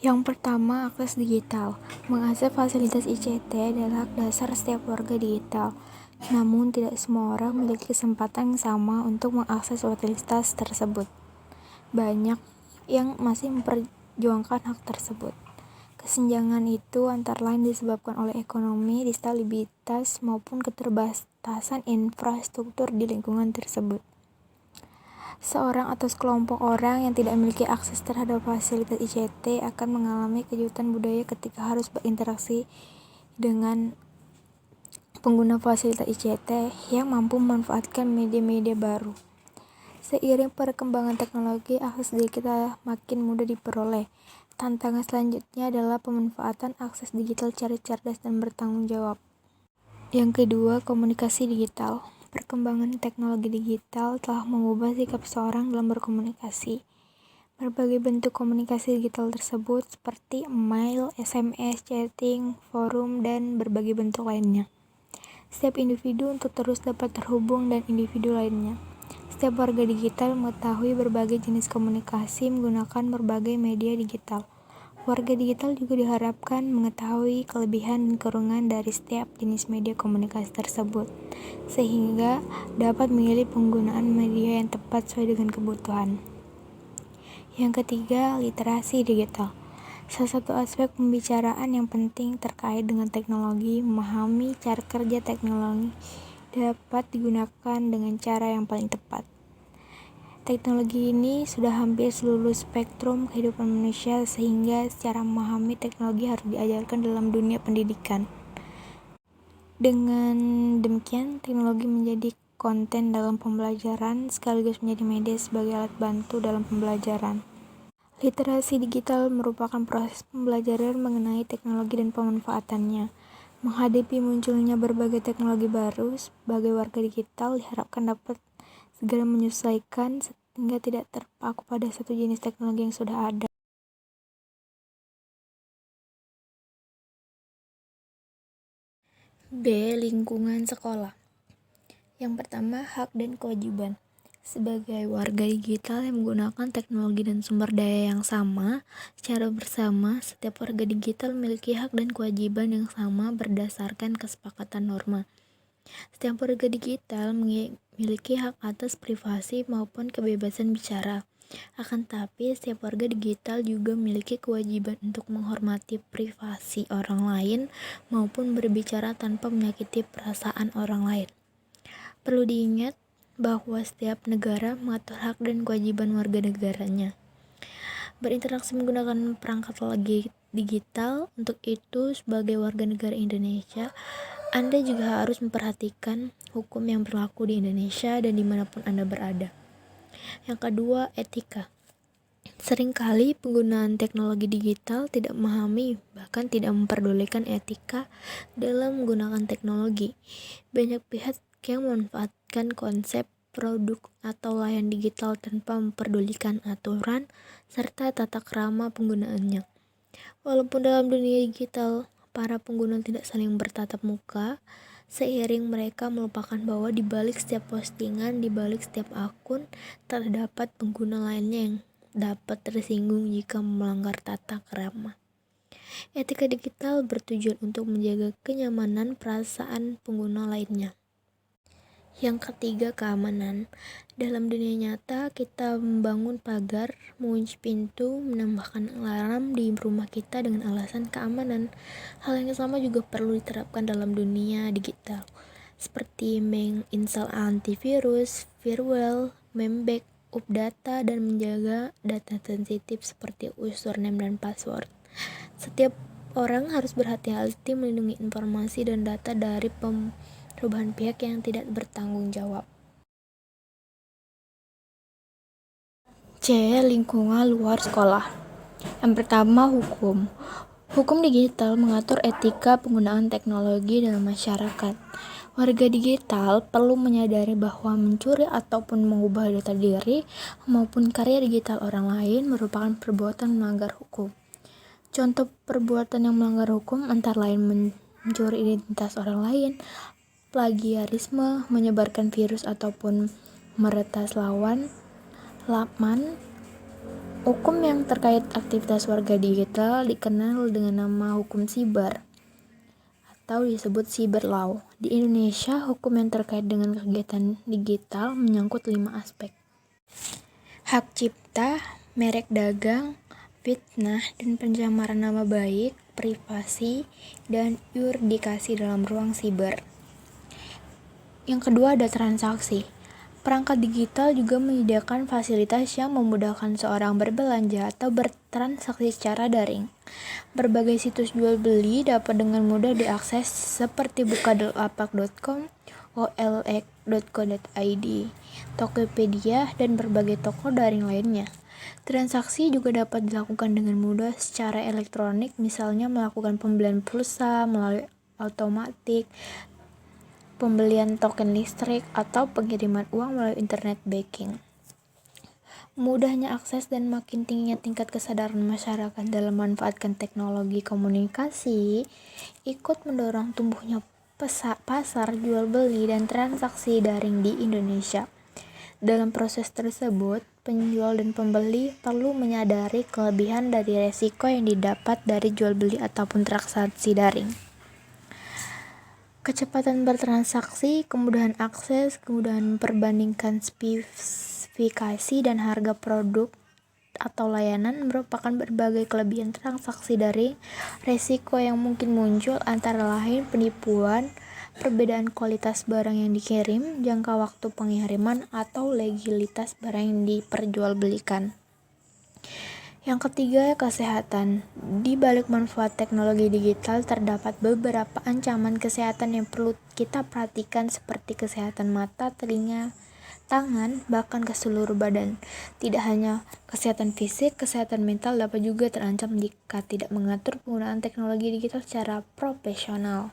Yang pertama, akses digital. Mengakses fasilitas ICT adalah hak dasar setiap warga digital. Namun, tidak semua orang memiliki kesempatan yang sama untuk mengakses fasilitas tersebut. Banyak yang masih memperjuangkan hak tersebut. Kesenjangan itu antara lain disebabkan oleh ekonomi, disabilitas, maupun keterbatasan infrastruktur di lingkungan tersebut. Seorang atau sekelompok orang yang tidak memiliki akses terhadap fasilitas ICT akan mengalami kejutan budaya ketika harus berinteraksi dengan pengguna fasilitas ICT yang mampu memanfaatkan media-media baru. Seiring perkembangan teknologi, akses digital makin mudah diperoleh. Tantangan selanjutnya adalah pemanfaatan akses digital secara cerdas dan bertanggung jawab. Yang kedua, komunikasi digital. Perkembangan teknologi digital telah mengubah sikap seseorang dalam berkomunikasi. Berbagai bentuk komunikasi digital tersebut seperti email, SMS, chatting, forum, dan berbagai bentuk lainnya. Setiap individu untuk terus dapat terhubung dengan individu lainnya. Setiap warga digital mengetahui berbagai jenis komunikasi menggunakan berbagai media digital. Warga digital juga diharapkan mengetahui kelebihan dan kekurangan dari setiap jenis media komunikasi tersebut, sehingga dapat memilih penggunaan media yang tepat sesuai dengan kebutuhan. Yang ketiga, literasi digital. Salah satu aspek pembicaraan yang penting terkait dengan teknologi, memahami cara kerja teknologi dapat digunakan dengan cara yang paling tepat. Teknologi ini sudah hampir seluruh spektrum kehidupan manusia, sehingga secara memahami teknologi harus diajarkan dalam dunia pendidikan. Dengan demikian, teknologi menjadi konten dalam pembelajaran sekaligus menjadi media sebagai alat bantu dalam pembelajaran. Literasi digital merupakan proses pembelajaran mengenai teknologi dan pemanfaatannya. Menghadapi munculnya berbagai teknologi baru, sebagai warga digital diharapkan dapat segera menyesuaikan sehingga tidak terpaku pada satu jenis teknologi yang sudah ada. B. Lingkungan sekolah. Yang pertama, hak dan kewajiban. Sebagai warga digital yang menggunakan teknologi dan sumber daya yang sama, secara bersama, setiap warga digital memiliki hak dan kewajiban yang sama berdasarkan kesepakatan norma. Setiap warga digital memiliki hak atas privasi maupun kebebasan bicara. Akan tetapi, setiap warga digital juga memiliki kewajiban untuk menghormati privasi orang lain maupun berbicara tanpa menyakiti perasaan orang lain. Perlu diingat bahwa setiap negara mengatur hak dan kewajiban warga negaranya berinteraksi menggunakan perangkat digital. Untuk itu, sebagai warga negara Indonesia, Anda juga harus memperhatikan hukum yang berlaku di Indonesia dan dimanapun Anda berada. Yang kedua, etika. Seringkali penggunaan teknologi digital tidak memahami, bahkan tidak memperdulikan etika dalam menggunakan teknologi. Banyak pihak yang memanfaatkan konsep produk atau layanan digital tanpa memperdulikan aturan serta tata krama penggunaannya. Walaupun dalam dunia digital para pengguna tidak saling bertatap muka, seiring mereka melupakan bahwa di balik setiap postingan, di balik setiap akun, terdapat pengguna lainnya yang dapat tersinggung jika melanggar tata krama. Etika digital bertujuan untuk menjaga kenyamanan perasaan pengguna lainnya. Yang ketiga, keamanan. Dalam dunia nyata, kita membangun pagar, mengunci pintu, menambahkan alarm di rumah kita dengan alasan keamanan. Hal yang sama juga perlu diterapkan dalam dunia digital, seperti menginstal antivirus, firewall, membackup data, dan menjaga data sensitif seperti username dan password. Setiap orang harus berhati-hati melindungi informasi dan data dari perubahan pihak yang tidak bertanggung jawab. C. Lingkungan luar sekolah. Yang pertama, hukum. Hukum digital mengatur etika penggunaan teknologi dalam masyarakat. Warga digital perlu menyadari bahwa mencuri ataupun mengubah data diri maupun karya digital orang lain merupakan perbuatan melanggar hukum. Contoh perbuatan yang melanggar hukum antara lain mencuri identitas orang lain, plagiarisme, menyebarkan virus ataupun meretas laman, Hukum yang terkait aktivitas warga digital dikenal dengan nama hukum siber atau disebut cyber law. Di Indonesia, hukum yang terkait dengan kegiatan digital menyangkut 5 aspek. Hak cipta, merek dagang, fitnah dan pencemaran nama baik, privasi, dan yurisdiksi dalam ruang siber. Yang kedua ada transaksi. Perangkat digital juga menyediakan fasilitas yang memudahkan seorang berbelanja atau bertransaksi secara daring. Berbagai situs jual beli dapat dengan mudah diakses seperti bukalapak.com, olx.co.id, Tokopedia, dan berbagai toko daring lainnya. Transaksi juga dapat dilakukan dengan mudah secara elektronik, misalnya melakukan pembelian pulsa melalui otomatik, pembelian token listrik, atau pengiriman uang melalui internet banking. Mudahnya akses dan makin tingginya tingkat kesadaran masyarakat dalam memanfaatkan teknologi komunikasi ikut mendorong tumbuhnya pasar jual beli dan transaksi daring di Indonesia. Dalam proses tersebut, penjual dan pembeli perlu menyadari kelebihan dari resiko yang didapat dari jual beli ataupun transaksi daring. Kecepatan bertransaksi, kemudahan akses, kemudahan memperbandingkan spesifikasi dan harga produk atau layanan merupakan berbagai kelebihan transaksi daring. Resiko yang mungkin muncul antara lain penipuan, perbedaan kualitas barang yang dikirim, jangka waktu pengiriman, atau legalitas barang yang diperjualbelikan. Yang ketiga, kesehatan. Di balik manfaat teknologi digital terdapat beberapa ancaman kesehatan yang perlu kita perhatikan seperti kesehatan mata, telinga, tangan, bahkan ke seluruh badan. Tidak hanya kesehatan fisik, kesehatan mental dapat juga terancam jika tidak mengatur penggunaan teknologi digital secara profesional.